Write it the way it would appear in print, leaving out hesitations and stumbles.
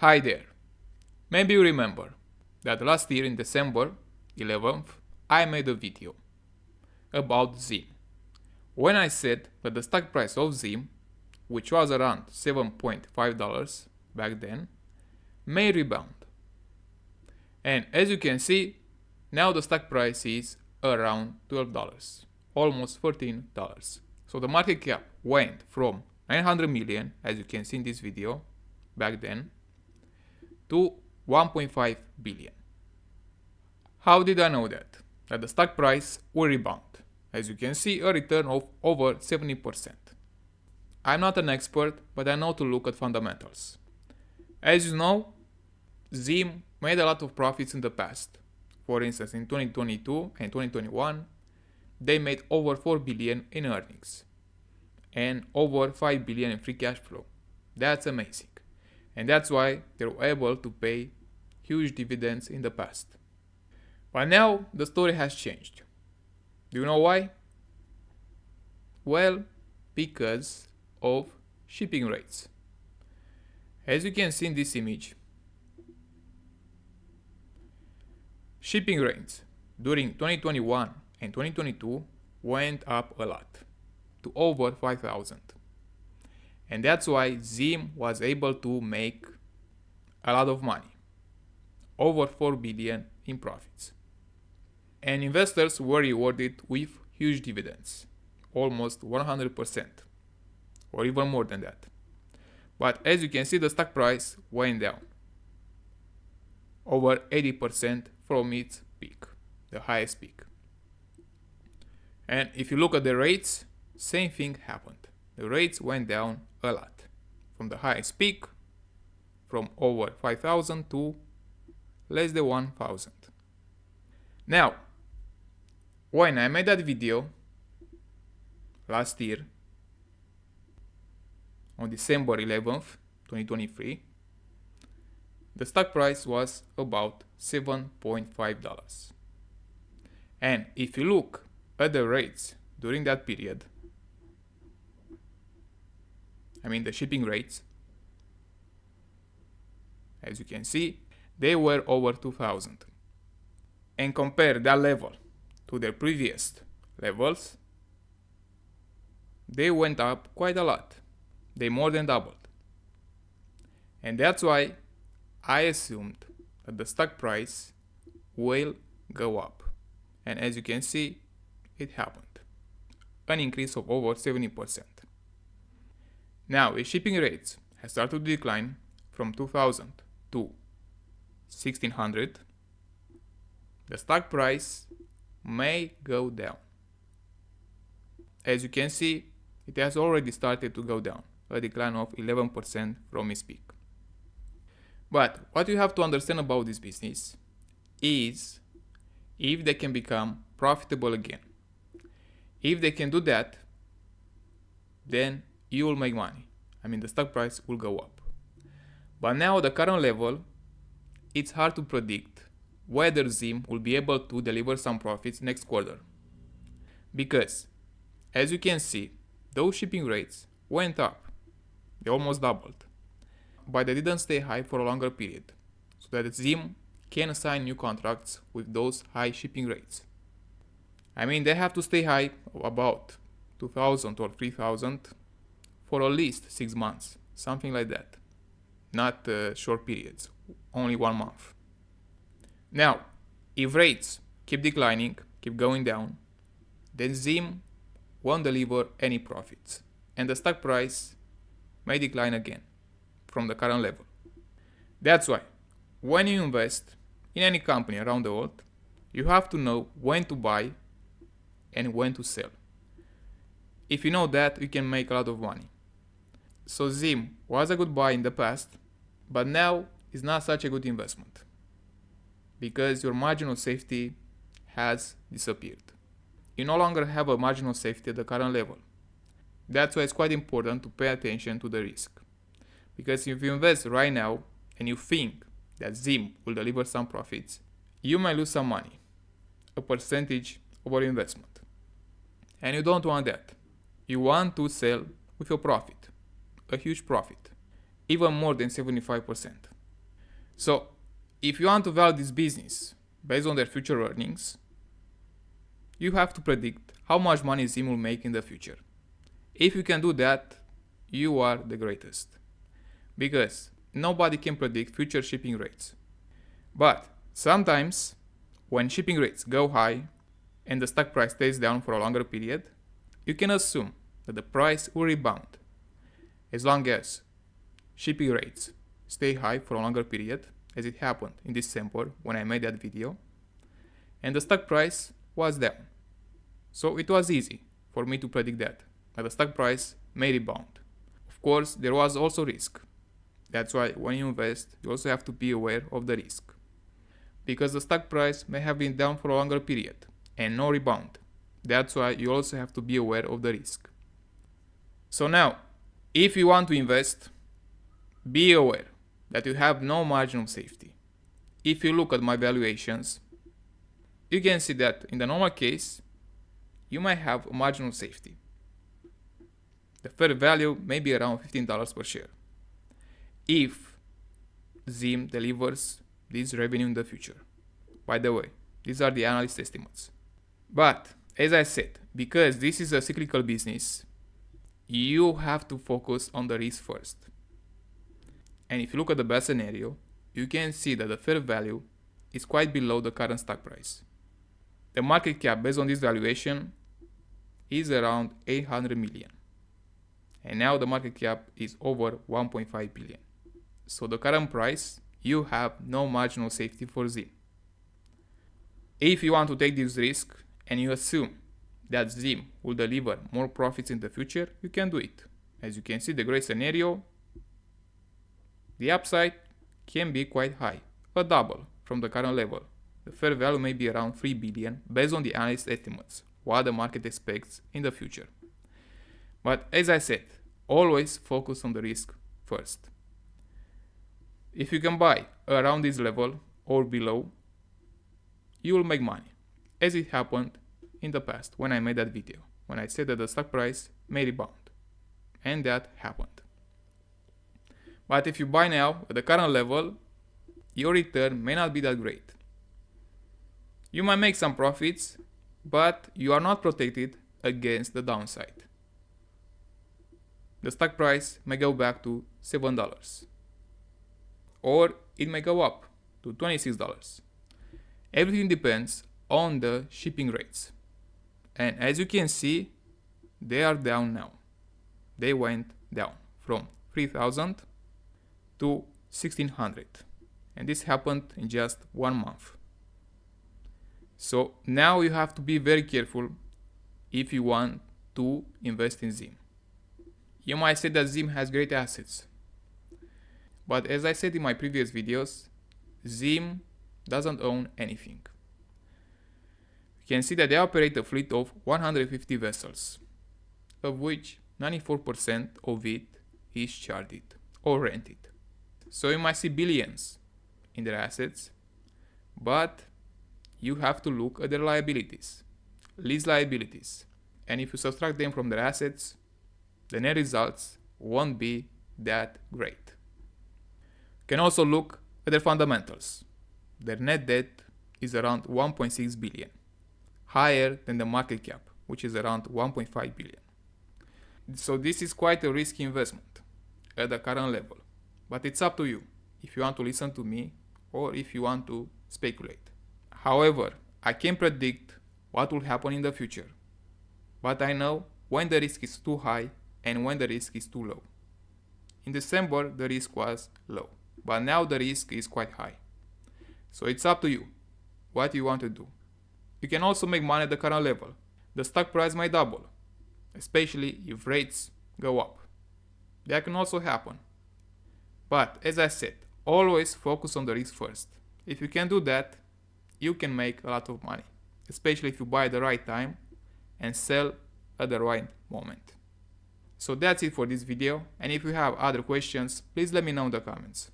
Hi there. Maybe you remember that last year in December 11th, I made a video about ZIM. When I said that the stock price of ZIM, which was around $7.5 back then, may rebound. And as you can see, now the stock price is around $12, almost $13. So the market cap went from 900 million, as you can see in this video, back then, to 1.5 billion. How did I know that? That the stock price will rebound. As you can see, a return of over 70%. I'm not an expert, but I know to look at fundamentals. As you know, ZIM made a lot of profits in the past. For instance, in 2022 and 2021, they made over 4 billion in earnings and over 5 billion in free cash flow. That's amazing. And that's why they were able to pay huge dividends in the past. But now the story has changed. Do you know why? Well, because of shipping rates. As you can see in this image, shipping rates during 2021 and 2022 went up a lot, to over 5,000. And that's why ZIM was able to make a lot of money, over 4 billion in profits. And investors were rewarded with huge dividends, almost 100%, or even more than that. But as you can see, the stock price went down, over 80% from its peak, the highest peak. And if you look at the rates, same thing happened. The rates went down a lot, from the highest peak, from over 5,000 to less than 1,000. Now, when I made that video last year, on December 11th, 2023, the stock price was about $7.5. And if you look at the rates during that period, the shipping rates, as you can see, they were over 2,000. And compare that level to their previous levels, they went up quite a lot. They more than doubled. And that's why I assumed that the stock price will go up. And as you can see, it happened. An increase of over 70%. Now, if shipping rates have started to decline from 2,000 to 1,600, the stock price may go down. As you can see, it has already started to go down, a decline of 11% from its peak. But what you have to understand about this business is if they can become profitable again. If they can do that, then you will make money. The stock price will go up. But now at the current level, it's hard to predict whether ZIM will be able to deliver some profits next quarter. Because, as you can see, those shipping rates went up. They almost doubled. But they didn't stay high for a longer period, so that ZIM can sign new contracts with those high shipping rates. They have to stay high about 2,000 or 3,000 for at least 6 months, something like that. Not short periods, only 1 month. Now, if rates keep declining, keep going down, then ZIM won't deliver any profits, and the stock price may decline again from the current level. That's why, when you invest in any company around the world, you have to know when to buy and when to sell. If you know that, you can make a lot of money. So ZIM was a good buy in the past, but now is not such a good investment, because your margin of safety has disappeared. You no longer have a margin of safety at the current level. That's why it's quite important to pay attention to the risk. Because if you invest right now and you think that ZIM will deliver some profits, you might lose some money, a percentage of your investment. And you don't want that. You want to sell with a profit, a huge profit, even more than 75%. So if you want to value this business based on their future earnings, you have to predict how much money ZIM will make in the future. If you can do that, you are the greatest. Because nobody can predict future shipping rates. But sometimes, when shipping rates go high and the stock price stays down for a longer period, you can assume that the price will rebound. As long as shipping rates stay high for a longer period, as it happened in December when I made that video, and the stock price was down. So it was easy for me to predict that the stock price may rebound. Of course, there was also risk. That's why when you invest, you also have to be aware of the risk. Because the stock price may have been down for a longer period and no rebound. That's why you also have to be aware of the risk. So now, if you want to invest, be aware that you have no margin of safety. If you look at my valuations, you can see that in the normal case, you might have a margin of safety. The fair value may be around $15 per share. If ZIM delivers this revenue in the future. By the way, these are the analyst estimates. But, as I said, because this is a cyclical business, you have to focus on the risk first. And if you look at the best scenario, you can see that the fair value is quite below the current stock price. The market cap based on this valuation is around 800 million. And now the market cap is over 1.5 billion. So the current price, you have no margin of safety for ZIM. If you want to take this risk and you assume that ZIM will deliver more profits in the future, you can do it. As you can see, the gray scenario, the upside can be quite high, a double from the current level. The fair value may be around 3 billion based on the analyst estimates, what the market expects in the future. But as I said, always focus on the risk first. If you can buy around this level or below, you will make money, as it happened in the past when I made that video, when I said that the stock price may rebound. And that happened. But if you buy now at the current level, your return may not be that great. You might make some profits, but you are not protected against the downside. The stock price may go back to $7. Or it may go up to $26. Everything depends on the shipping rates. And as you can see, they are down now. They went down from 3,000 to 1,600. And this happened in just 1 month. So now you have to be very careful if you want to invest in ZIM. You might say that ZIM has great assets. But as I said in my previous videos, ZIM doesn't own anything. You can see that they operate a fleet of 150 vessels, of which 94% of it is chartered or rented. So you might see billions in their assets, but you have to look at their liabilities, lease liabilities. And if you subtract them from their assets, the net results won't be that great. You can also look at their fundamentals. Their net debt is around 1.6 billion, higher than the market cap, which is around 1.5 billion. So this is quite a risky investment at the current level. But it's up to you if you want to listen to me or if you want to speculate. However, I can predict what will happen in the future. But I know when the risk is too high and when the risk is too low. In December, the risk was low, but now the risk is quite high. So it's up to you what you want to do. You can also make money at the current level. The stock price might double, especially if rates go up. That can also happen. But as I said, always focus on the risk first. If you can do that, you can make a lot of money, especially if you buy at the right time and sell at the right moment. So that's it for this video, and if you have other questions, please let me know in the comments.